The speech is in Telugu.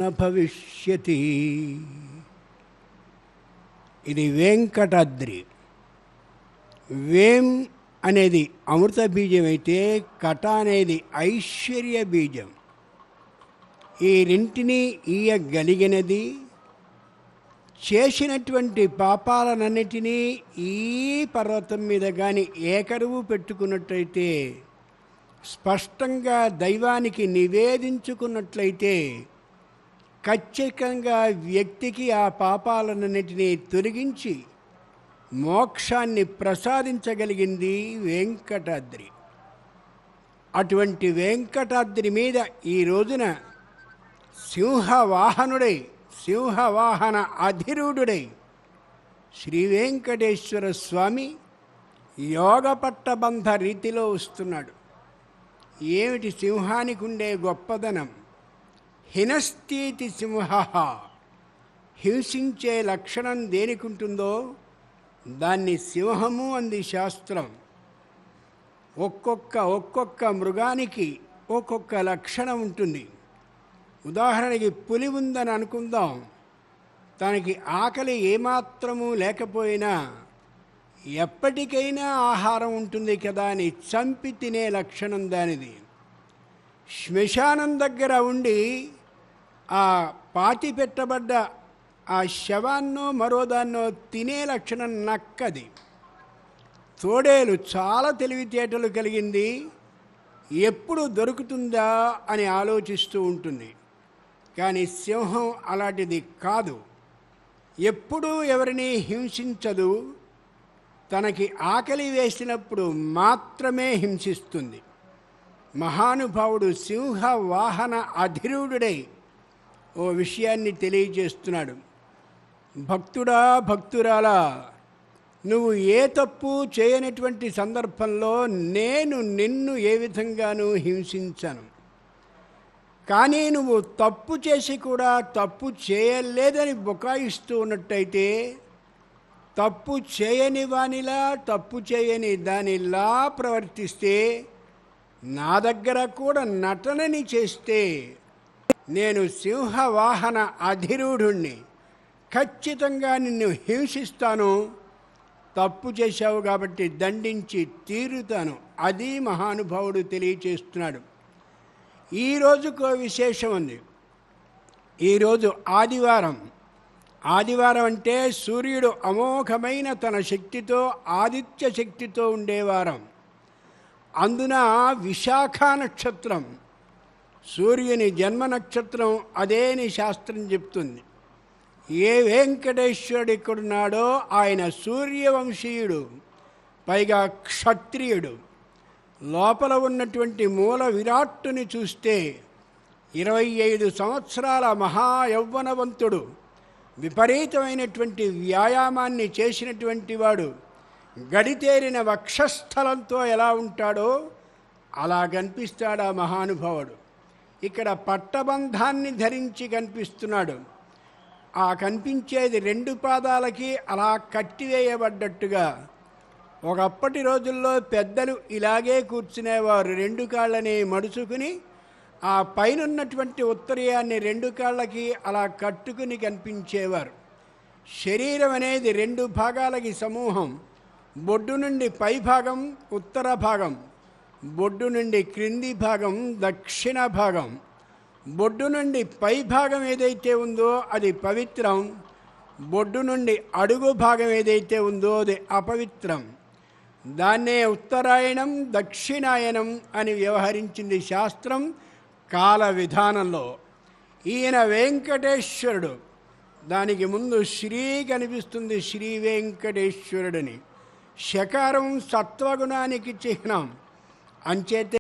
న భవిష్యతి. ఇది వెంకటాద్రి. వేం అనేది అమృత బీజం అయితే కట అనేది ఐశ్వర్య బీజం. ఈ రెంటిని ఇయ్యగలిగినది. చేసినటువంటి పాపాలన్నిటినీ ఈ పర్వతం మీద కానీ ఏకరువు పెట్టుకున్నట్లయితే, స్పష్టంగా దైవానికి నివేదించుకున్నట్లయితే, ఖచ్చితంగా వ్యక్తికి ఆ పాపాలన్నిటినీ తొలగించి మోక్షాన్ని ప్రసాదించగలిగింది వెంకటాద్రి. అటువంటి వెంకటాద్రి మీద ఈ రోజున సింహవాహనుడై, సింహవాహన అధిరూఢుడై శ్రీ వెంకటేశ్వర స్వామి యోగ పట్టబంధ రీతిలో వస్తున్నాడు. ఏమిటి సింహానికి ఉండే గొప్పదనం? హినస్థితి సింహ. హింసించే లక్షణం దేనికి ఉంటుందో దాన్ని సింహము అంది శాస్త్రం. ఒక్కొక్క మృగానికి ఒక్కొక్క లక్షణం ఉంటుంది. ఉదాహరణకి పులి ఉందని అనుకుందాం. తనకి ఆకలి ఏమాత్రము లేకపోయినా ఎప్పటికైనా ఆహారం ఉంటుంది కదా అని చంపి తినే లక్షణం దానిది. శ్మశానం దగ్గర ఉండి ఆ పాతి పెట్టబడ్డ ఆ శవాన్నో మరోదాన్నో తినే లక్షణం నక్కది. తోడేలు చాలా తెలివితేటలు కలిగింది. ఎప్పుడు దొరుకుతుందా అని ఆలోచిస్తూ ఉంటుంది. కానీ సింహం అలాంటిది కాదు. ఎప్పుడూ ఎవరిని హింసించదు. తనకి ఆకలి వేసినప్పుడు మాత్రమే హింసిస్తుంది. మహానుభావుడు సింహ వాహన అధిరూఢుడై ఓ విషయాన్ని తెలియజేస్తున్నాడు. భక్తుడా, భక్తురాలా, నువ్వు ఏ తప్పు చేయనటువంటి సందర్భంలో నేను నిన్ను ఏ విధంగానూ హింసించను. కానీ నువ్వు తప్పు చేసి కూడా తప్పు చేయలేదని బుకాయిస్తూ ఉన్నట్టయితే, తప్పు చేయని వానిలా, తప్పు చేయని దానిలా ప్రవర్తిస్తే, నా దగ్గర కూడా నటనని చేస్తే, నేను సింహవాహన అధిరూఢుణ్ణి, ఖచ్చితంగా నిన్ను హింసిస్తాను. తప్పు చేశావు కాబట్టి దండించి తీరుతాను. అది మహానుభావుడు తెలియచేస్తున్నాడు. ఈరోజుకో విశేషం ఉంది. ఈరోజు ఆదివారం. ఆదివారం అంటే సూర్యుడు అమోఘమైన తన శక్తితో, ఆదిత్య శక్తితో ఉండేవారం. అందున విశాఖ నక్షత్రం సూర్యుని జన్మ నక్షత్రం. అదేని శాస్త్రం చెప్తుంది. ఏ వెంకటేశ్వరుడు ఇక్కడున్నాడో ఆయన సూర్యవంశీయుడు, పైగా క్షత్రియుడు. లోపల ఉన్నటువంటి మూల విరాట్టుని చూస్తే 25 సంవత్సరాల మహాయౌవనవంతుడు, విపరీతమైనటువంటి వ్యాయామాన్ని చేసినటువంటి వాడు, గడితేరిన వక్షస్థలంతో ఎలా ఉంటాడో అలా కనిపిస్తాడు ఆ మహానుభావుడు. ఇక్కడ పట్టబంధాన్ని ధరించి కనిపిస్తున్నాడు. ఆ కనిపించేది 2 పాదాలకి అలా కట్టివేయబడ్డట్టుగా. ఒకప్పటి రోజుల్లో పెద్దలు ఇలాగే కూర్చునేవారు. 2 కాళ్ళని మడుచుకుని ఆ పైనున్నటువంటి ఉత్తరీయాన్ని 2 కాళ్ళకి అలా కట్టుకుని కనిపించేవారు. శరీరం అనేది 2 భాగాలకి సమూహం. బొడ్డు నుండి పై భాగం ఉత్తర భాగం, బొడ్డు నుండి క్రింది భాగం దక్షిణ భాగం. బొడ్డు నుండి పై భాగం ఏదైతే ఉందో అది పవిత్రం. బొడ్డు నుండి అడుగు భాగం ఏదైతే ఉందో అది అపవిత్రం. దాన్నే ఉత్తరాయణం, దక్షిణాయనం అని వ్యవహరించింది శాస్త్రం కాల విధానంలో. ఈయన వెంకటేశ్వరుడు. దానికి ముందు శ్రీ కనిపిస్తుంది, శ్రీ వెంకటేశ్వరుడని. శకారం సత్వగుణానికి చిహ్నం. అంచేతే